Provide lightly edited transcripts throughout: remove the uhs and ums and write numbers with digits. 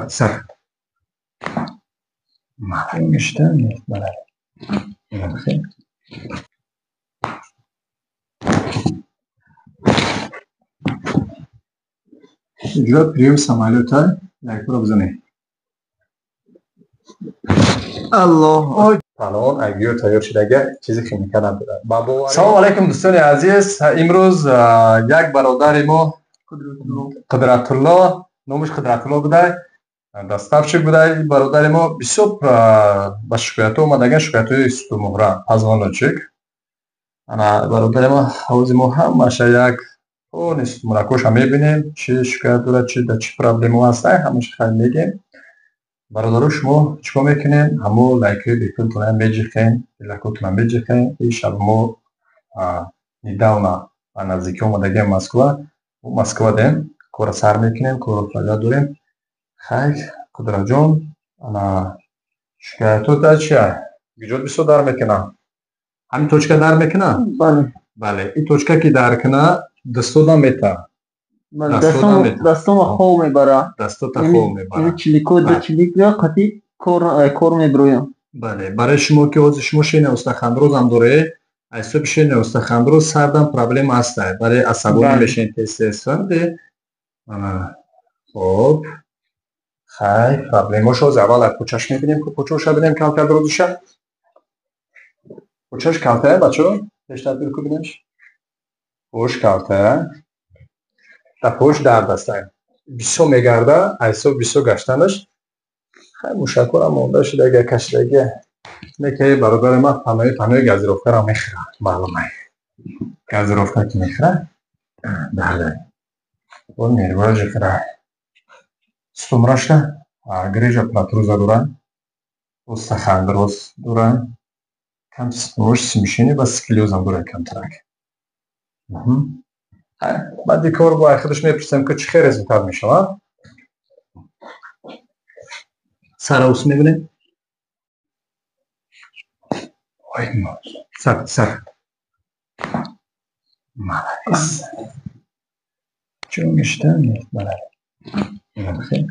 سر معلوم işte اینجا прием самолета як رو بزنید. الله سلام اگه تیار شده چیزی که میکردم بابا. سلام علیکم دوستان عزیز. امروز یک برادر ما قدرت الله، نامش قدرت الله بوده، دستفشک بوده. برادر ما بسیار با شکایت اومدگن، شکایت های ستومغرا پزغانچک. انا برادر ما حوض ما همش یک نیست مراکش هم میبینیم چی شکایت داره، چی در چی پرابلم هست، همش خیلی میگیم. برادر شما چیکار میکنین؟ همو لایک دیگه‌تون میجیخین، لایکتون میجیخین. این شب ما نداونا نزدیک اومدگیم مسکو دیم کار سر میکنیم، کار فعالیت داریم. خیلی قدرت جان انا شکایتو تا چیه؟ گیجود بسیار در میکنه. همین توچکه در میکنه؟ بله. این توچکه که در کنه دستو نمیته. دستم خوب میبره. دستو تا خوب میبره. این چلیکو دو چلیک یا قطعی کار میبرویم. بله. برای شما که از شما شین استخوان‌روز هم داره، ایسا بشین استخوان‌روز سردم پرابلم هسته. برای عصبانی بشین تستوسترون. خب خیلی پرابلمش از اول از پوچش میبینیم که پوچش ببینیم کم کرده روزشه. پوچش کلته بچه بیشتر بیرو ببینیمش. پوش کلته تا پوش درد هسته. بیسو میگرده ایسا بیسو گشتنش. خیلی مشکل هم مونده شده اگه کسی دیگه نکه برادر ما پنوی گازیروفته را میخوره. معلومه گازیروفته که میخوره بله اون میروه جفره ستومرشته گریجا پلاتروزا دورن استخوان‌روز دورن کم ستومرش سیمشینی و سکلیوز هم دورن کم ترک. بعد دیکار با خودش میپرسیم که چی خیلی رزولتات میشه. سر اوس میبینیم؟ سر مالایس چون گشتن نیست مالای خیلی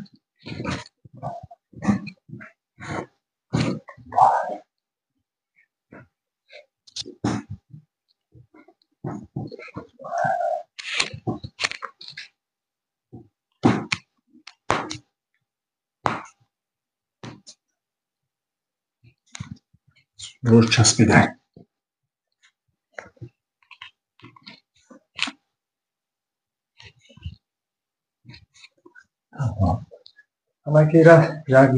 روش چسبیده. اما که را یک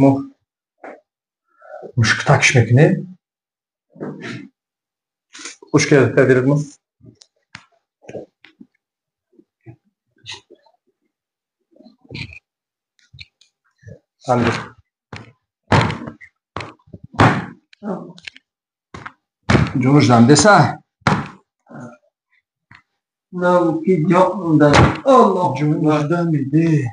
مشکتکش میکنیم خوش که تدیرد ما جونش دنده سه نه کی جا داره. الله جونش دنده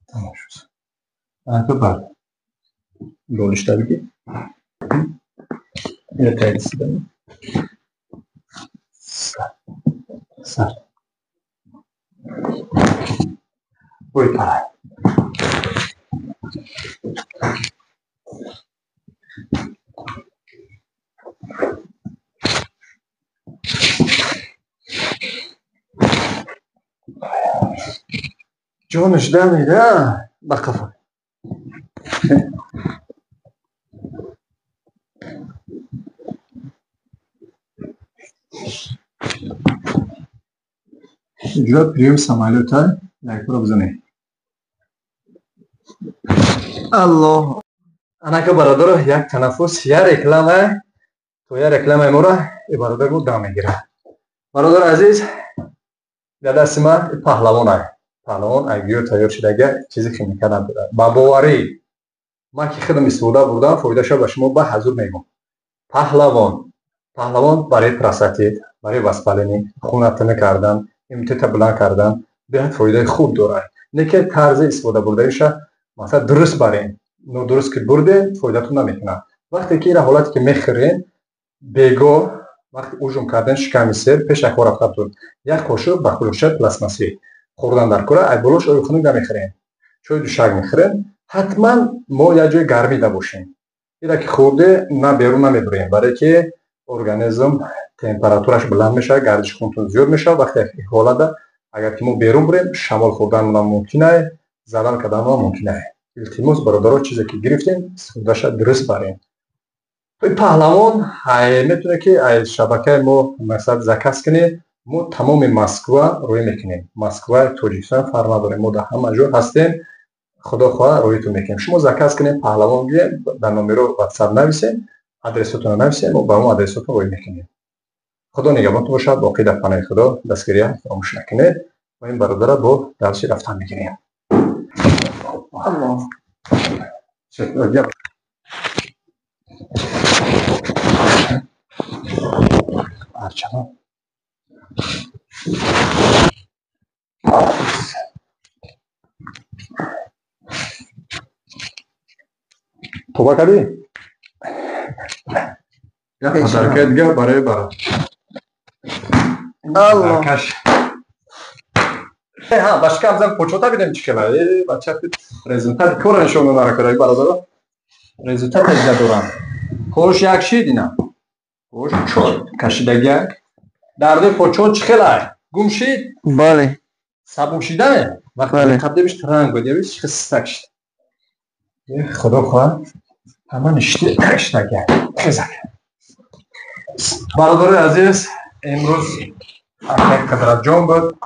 تمام شد. بله رولش بگی اینو تایید بدم. سر بوی پای جونش دمیده با کفا اینجا پریوم самолета یک رو بزنید. الله انا که برادر یک تنفس یا رکلمه تو یا رکلمه مورا ای برادر بود دام میگیره. برادر عزیز در دست من پهلوان اگیو تیار شده چیزی که میکردم با باوری من که خودم استفاده بردم فایدهش به شما به حضور میگم. پهلوان برای پرستید، برای وسپلینی، خونتنه کردن، امتیت بلند کردن به فایده خوب داره. نه که طرز استفاده بردهش مثلا درست برین، نو درست که برده فایدهتون نمیکنه. وقتی که این حالتی که میخورین بگو وقتی اوجم کردن شکم سر پیش اکو رفتتون یک قاشق بخلوشه پلاستماسی خوردن در کوره ای بلوش اوی خنک نمیخورین، چوی دوشک میخورین، حتما ما یک جای گرمی ده باشین. اینا که خورده نه بیرون نمیبرین برای که ارگانیسم تمپراتورش بلند میشه، گردش خونتون زیاد میشه. وقتی حالت ده اگر که ما بیرون بریم شمال خوردن ممکنه، زدن کردن ممکنه. التماس برادرها چیزی که گرفتین استفادهش درست برین. توی پهلوان میتونه که از شبکه ما مثلا زکس کنه، ما تمام مسکو روی میکنیم. مسکو تاجیکستان فرق نداره، ما در همه جا هستیم. خدا خواه رویتون میکنیم. شما زکس کنیم پهلوان بیاین در نمره واتساپ نویسین، آدرستون نویسین، ما با اون آدرستون روی میکنیم. خدا نگهبانتون باشد. باقی در پناه خدا دستگیری فراموش نکنید و این برادر با درسی رفتن میگیریم. الله Arçana. توبه کردی؟ یا حرکت دیگه برای الله کش. ها başka amcam poçota bile çıkıyorlar. Bача rezultat kora nişonu narakırayı برادر. Rezultat elde duran. Hoş yakşi dina. Hoş çok کشیدگی. درد پوچون چخلای گم شید؟ بله صابون شیده وقتی قبل بیش ترنگ بود بیش خستکش خدا خواه همه نشته کشتگی خزک. برادر عزیز امروز اکیک قدرت جان بود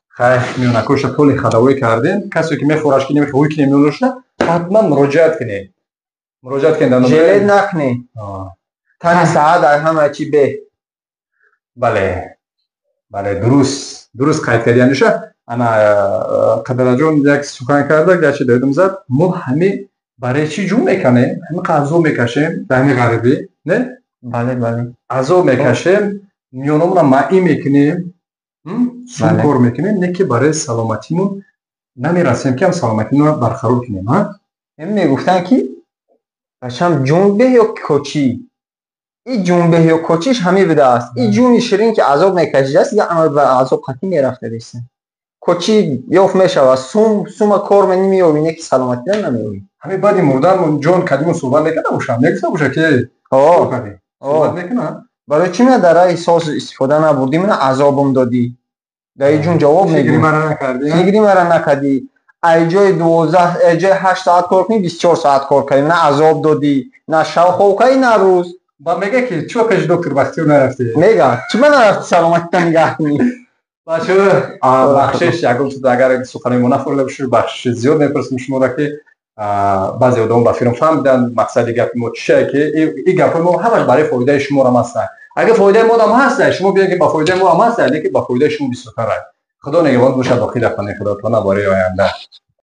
خیلی میونکوش پولی خداوی کردین. کسی که میخورش که نمیخوی که نمیونوش نه حتما مراجعت کنید. مراجعت کنید جلد نکنید تن ساعت در همه چی به بله درست قید کردنشه. انا قدرت جان یک سخن کرده گرچه دیدم زد ما همه برای چی جون میکنیم؟ همه غذا میکشیم در همین غریبی نه؟ بله غذا میکشیم میونمون را معی میکنیم سون کار میکنیم نه که برای سلامتیمون نمیرسیم که هم سلامتیمون را برقرار کنیم. ها هم میگفتن که بچم جنبه یا کوچی این جنبه یا کوچیش همه بده است. این جونی شیرین که عذاب میکشیده است یا عمل به عذاب قطعی میرفته دیسته کوچی یوف میشود سوم کار من نمیوینه که سلامتی نمیوینه. همه بعدی مردن جون کدیمون صحبت نکنه باشم نکسته باشه که صحبت نکنه برای چی من در احساس استفاده نبردی من عذابم دادی در این جون جواب میگی فکری مرا نکردی ای جای 12 ای جای 8 ساعت کار کنی 24 ساعت کار کنی نه عذاب دادی نه شب خوابی نه روز با میگه که چرا پیش دکتر بختیار نرفتی میگه چی من نرفتی سلامتی نگه کنی باشه بخشش یکم تو اگر سخنی منافر بشه بخش زیاد میپرسیم شما را که بعضی آدم با فیلم فهمیدن مقصد گپ ما چیه که این گپ ما همش برای فایده شما را هست. اگه فایده ما هم هست شما بیاین که با فایده ما هم هست لیکن با فایده شما بیشتره. خدا نگهبان باشه. باقی در پناه خدا تا برای آینده.